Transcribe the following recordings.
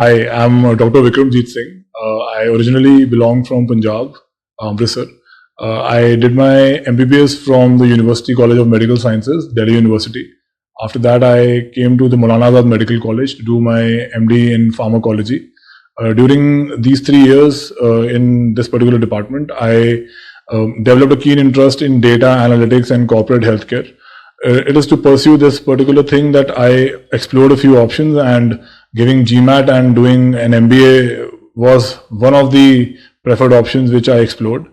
Hi, I'm Dr. Vikram Singh. I originally belong from Punjab, Amritsar. I did my MBBS from the University College of Medical Sciences, Delhi University. After that, I came to the Maulana Azad Medical College to do my MD in pharmacology. During these 3 years in this particular department, I developed a keen interest in data analytics and corporate healthcare. It is to pursue this particular thing that I explored a few options, and giving GMAT and doing an MBA was one of the preferred options which I explored.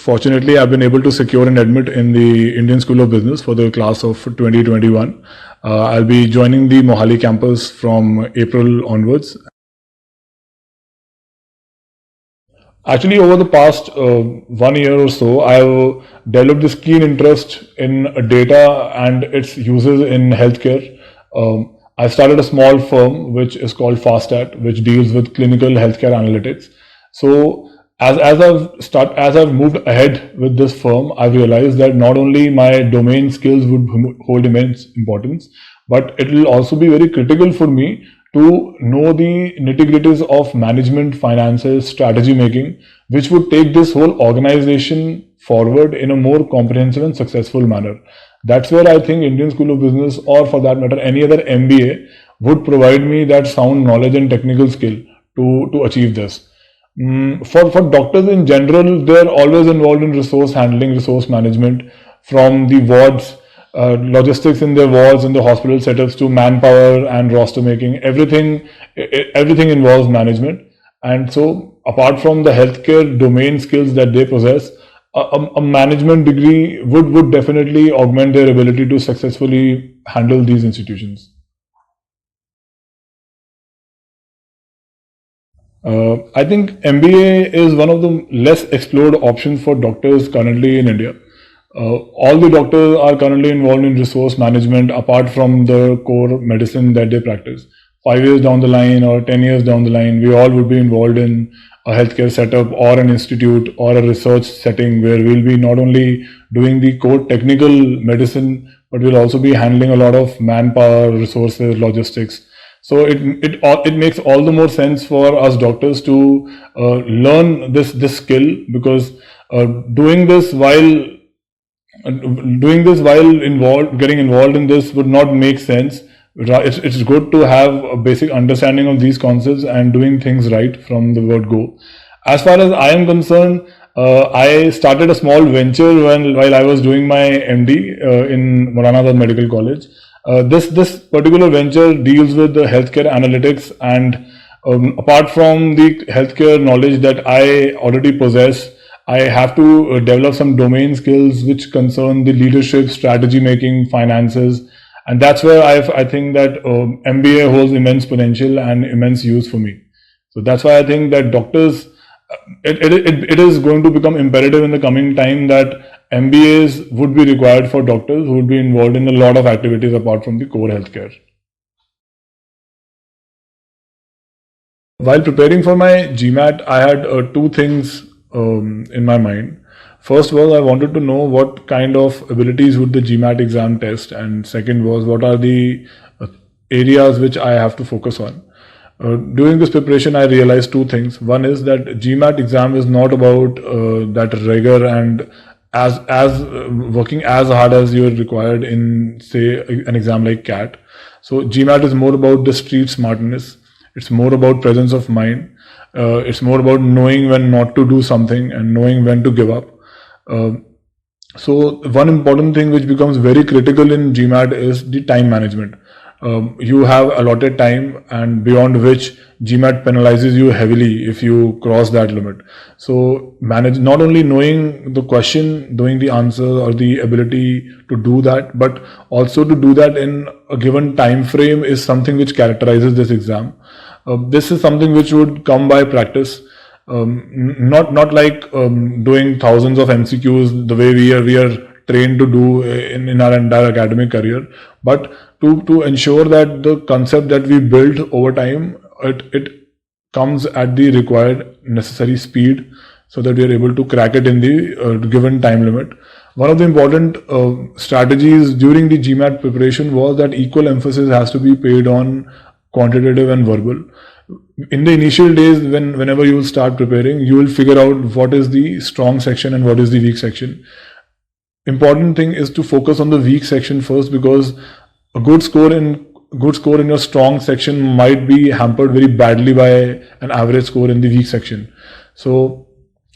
Fortunately, I've been able to secure an admit in the Indian School of Business for the class of 2021. I'll be joining the Mohali campus from April onwards. Actually, over the past 1 year or so, I've developed this keen interest in data and its uses in healthcare. I started a small firm which is called FastStat, which deals with clinical healthcare analytics. So as I've moved ahead with this firm, I've realized that not only my domain skills would hold immense importance, but it will also be very critical for me to know the nitty-gritties of management, finances, strategy making, which would take this whole organization forward in a more comprehensive and successful manner. That's where I think Indian School of Business, or for that matter any other MBA, would provide me that sound knowledge and technical skill to achieve this. For doctors in general, they're always involved in resource handling, resource management, from the wards, logistics in their wards and the hospital setups, to manpower and roster making. Everything involves management. And so apart from the healthcare domain skills that they possess, a management degree would definitely augment their ability to successfully handle these institutions. I think MBA is one of the less explored options for doctors currently in India. All the doctors are currently involved in resource management apart from the core medicine that they practice. 5 years down the line or 10 years down the line, we all would be involved in a healthcare setup or an institute or a research setting where we'll be not only doing the core technical medicine, but we'll also be handling a lot of manpower, resources, logistics. So it makes all the more sense for us doctors to learn this skill, because doing this while getting involved in this would not make sense. It's good to have a basic understanding of these concepts and doing things right from the word go. As far as I am concerned, I started a small venture while I was doing my MD in Maulana Azad Medical College. This particular venture deals with the healthcare analytics, and apart from the healthcare knowledge that I already possess, I have to develop some domain skills which concern the leadership, strategy making, finances, and that's where I think that MBA holds immense potential and immense use for me. So that's why I think that doctors, it is going to become imperative in the coming time that MBAs would be required for doctors who would be involved in a lot of activities apart from the core healthcare. While preparing for my GMAT, I had two things in my mind. First was, I wanted to know what kind of abilities would the GMAT exam test, and second was, what are the areas which I have to focus on. During this preparation, I realized two things. One is that GMAT exam is not about that rigor and as working as hard as you're required in, say, an exam like CAT. So GMAT is more about the street smartness. It's more about presence of mind. It's more about knowing when not to do something and knowing when to give up. So one important thing which becomes very critical in GMAT is the time management. You have allotted time, and beyond which GMAT penalizes you heavily if you cross that limit. So manage not only knowing the question, knowing the answer, or the ability to do that, but also to do that in a given time frame is something which characterizes this exam. This is something which would come by practice. Not like doing thousands of MCQs the way we are trained to do in our entire academic career, but to ensure that the concept that we build over time, it comes at the required necessary speed, so that we are able to crack it in the given time limit. One of the important strategies during the GMAT preparation was that equal emphasis has to be paid on quantitative and verbal. In the initial days, whenever you will start preparing, you will figure out what is the strong section and what is the weak section. Important thing is to focus on the weak section first, because a good score in your strong section might be hampered very badly by an average score in the weak section. So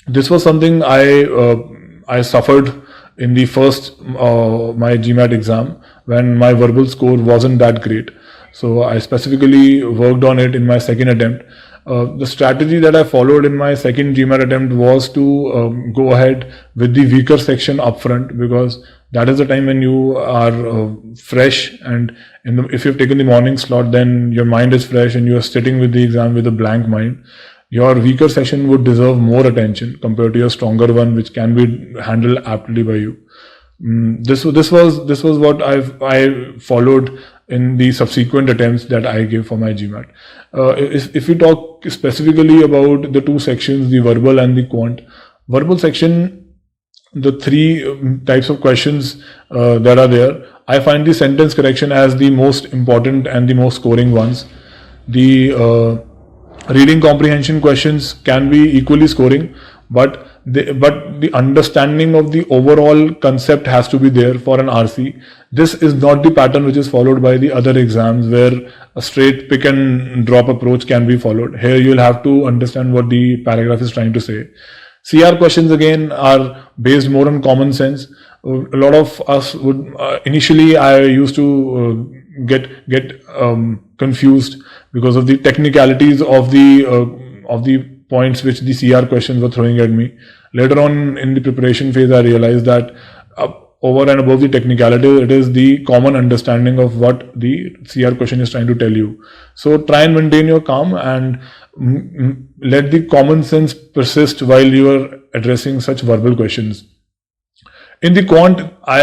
this was something I suffered in the first my GMAT exam, when my verbal score wasn't that great. So I specifically worked on it in my second attempt. The strategy that I followed in my second GMAT attempt was to go ahead with the weaker section upfront, because that is the time when you are fresh, and if you've taken the morning slot, then your mind is fresh and you are sitting with the exam with a blank mind. Your weaker section would deserve more attention compared to your stronger one, which can be handled aptly by you. This was what I followed in the subsequent attempts that I gave for my GMAT. If we talk specifically about the two sections, the verbal and the quant, verbal section, the three types of questions that are there, I find the sentence correction as the most important and the most scoring ones. The reading comprehension questions can be equally scoring, but the understanding of the overall concept has to be there for an RC. This is not the pattern which is followed by the other exams, where a straight pick and drop approach can be followed. Here you'll have to understand what the paragraph is trying to say. CR questions again are based more on common sense. A lot of us would initially I used to get confused because of the technicalities of the points which the CR questions were throwing at me. Later on in the preparation phase, I realized that over and above the technicality, it is the common understanding of what the CR question is trying to tell you. So try and maintain your calm and let the common sense persist while you are addressing such verbal questions. In the quant, I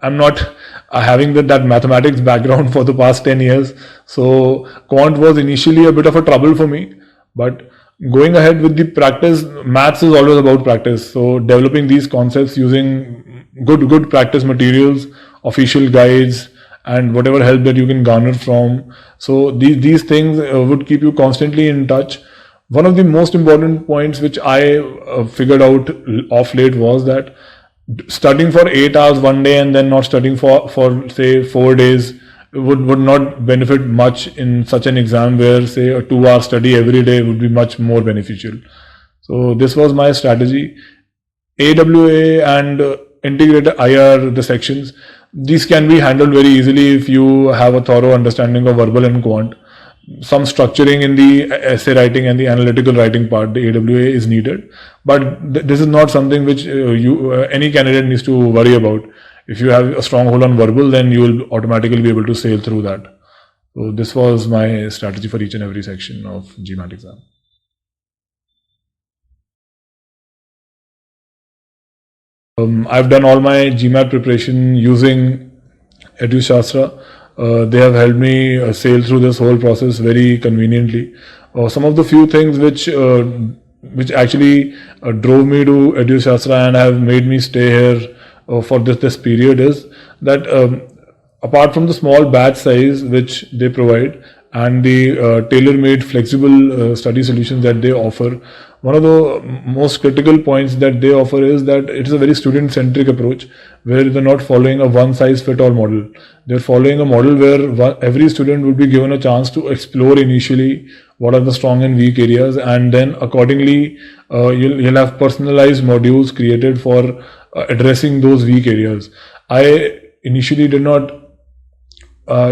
am not having that mathematics background for the past 10 years. So quant was initially a bit of a trouble for me, but going ahead with the practice, maths is always about practice. So developing these concepts using good practice materials, official guides, and whatever help that you can garner from. So these things would keep you constantly in touch. One of the most important points which I figured out of late was that studying for 8 hours one day and then not studying for say 4 days would not benefit much in such an exam, where say a 2-hour study every day would be much more beneficial. So this was my strategy. AWA and integrated IR, the sections, these can be handled very easily if you have a thorough understanding of verbal and quant. Some structuring in the essay writing and the analytical writing part, the AWA, is needed, but this is not something which any candidate needs to worry about. If you have a strong hold on verbal, then you will automatically be able to sail through that. So this was my strategy for each and every section of GMAT exam. I've done all my GMAT preparation using EduShastra. They have helped me sail through this whole process very conveniently. Some of the few things which actually drove me to EduShastra and have made me stay here for this period is that apart from the small batch size which they provide and the tailor-made flexible study solutions that they offer, one of the most critical points that they offer is that it is a very student-centric approach, where they're not following a one-size-fits-all model. They're following a model where every student would be given a chance to explore initially what are the strong and weak areas, and then accordingly you'll have personalized modules created for addressing those weak areas. I initially did not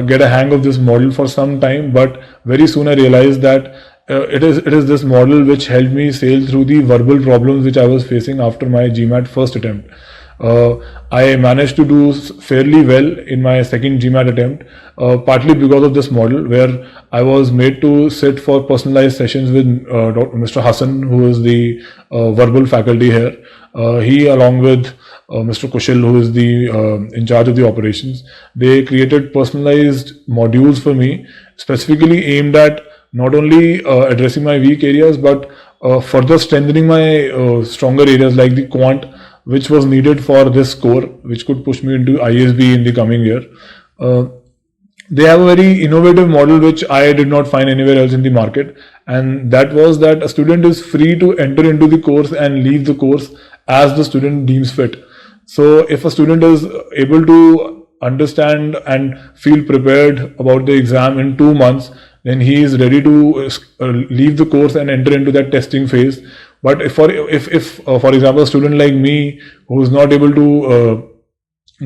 get a hang of this model for some time, but very soon I realized that it is this model which helped me sail through the verbal problems which I was facing after my GMAT first attempt. I managed to do fairly well in my second GMAT attempt, partly because of this model, where I was made to sit for personalized sessions with Mr. Hassan, who is the verbal faculty here. He, along with Mr. Kushal, who is the in charge of the operations, they created personalized modules for me, specifically aimed at not only addressing my weak areas, but further strengthening my stronger areas like the quant, which was needed for this score, which could push me into ISB in the coming year. They have a very innovative model which I did not find anywhere else in the market, and that was that a student is free to enter into the course and leave the course as the student deems fit. So if a student is able to understand and feel prepared about the exam in 2 months, then he is ready to leave the course and enter into that testing phase. But if for example, a student like me who is not able to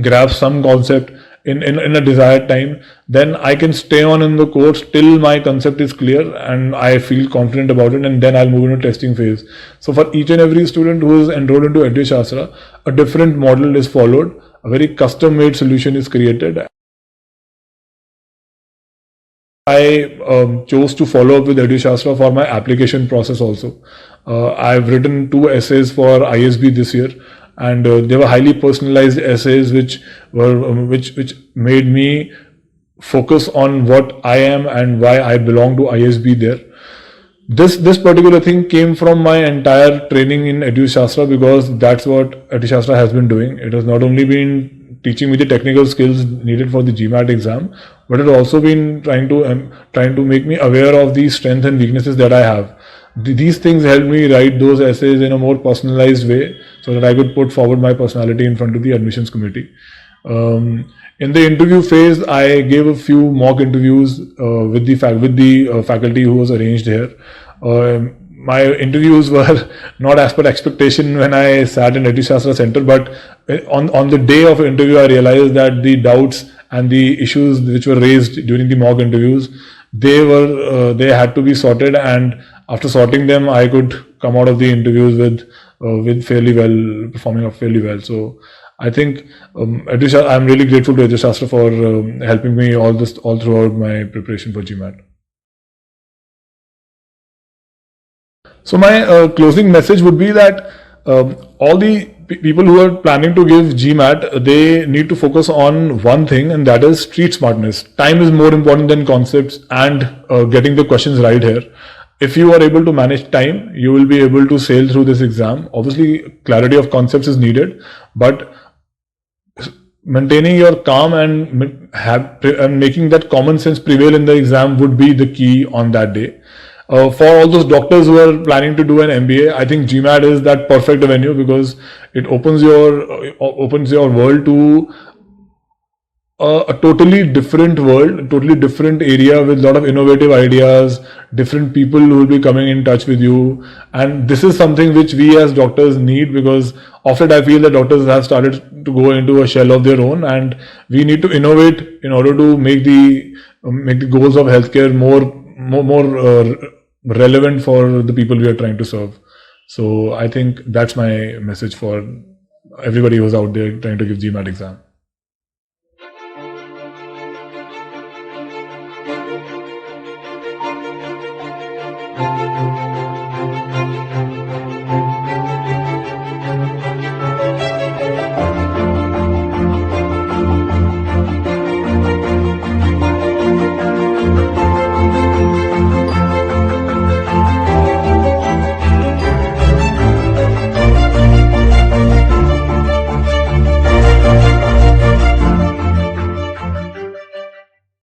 grasp some concept in a desired time, then I can stay on in the course till my concept is clear and I feel confident about it, and then I'll move into testing phase. So for each and every student who is enrolled into EduShastra, a different model is followed, a very custom-made solution is created. I chose to follow up with EduShastra for my application process also. I've written 2 essays for ISB this year, and they were highly personalized essays which made me focus on what I am and why I belong to ISB there. This particular thing came from my entire training in EduShastra, because that's what EduShastra has been doing. It has not only been teaching me the technical skills needed for the GMAT exam, but it has also been trying to make me aware of the strengths and weaknesses that I have. These things helped me write those essays in a more personalized way, so that I could put forward my personality in front of the admissions committee. In the interview phase, I gave a few mock interviews with the faculty who was arranged here. My interviews were not as per expectation when I sat in EduShastra Center, but on the day of interview, I realized that the doubts and the issues which were raised during the mock interviews, they had to be sorted, and after sorting them, I could come out of the interviews with performing up fairly well. So I think I'm really grateful to EduShastra for helping me all throughout my preparation for GMAT. So my closing message would be that all the people who are planning to give GMAT, they need to focus on one thing, and that is street smartness. Time is more important than concepts and getting the questions right here. If you are able to manage time, you will be able to sail through this exam. Obviously, clarity of concepts is needed, but maintaining your calm and making that common sense prevail in the exam would be the key on that day. For all those doctors who are planning to do an MBA, I think GMAT is that perfect venue, because it opens your world to a totally different world, a totally different area with a lot of innovative ideas, different people who will be coming in touch with you. And this is something which we as doctors need, because often I feel that doctors have started to go into a shell of their own, and we need to innovate in order to make the goals of healthcare more relevant for the people we are trying to serve. So I think that's my message for everybody who's out there trying to give GMAT exam.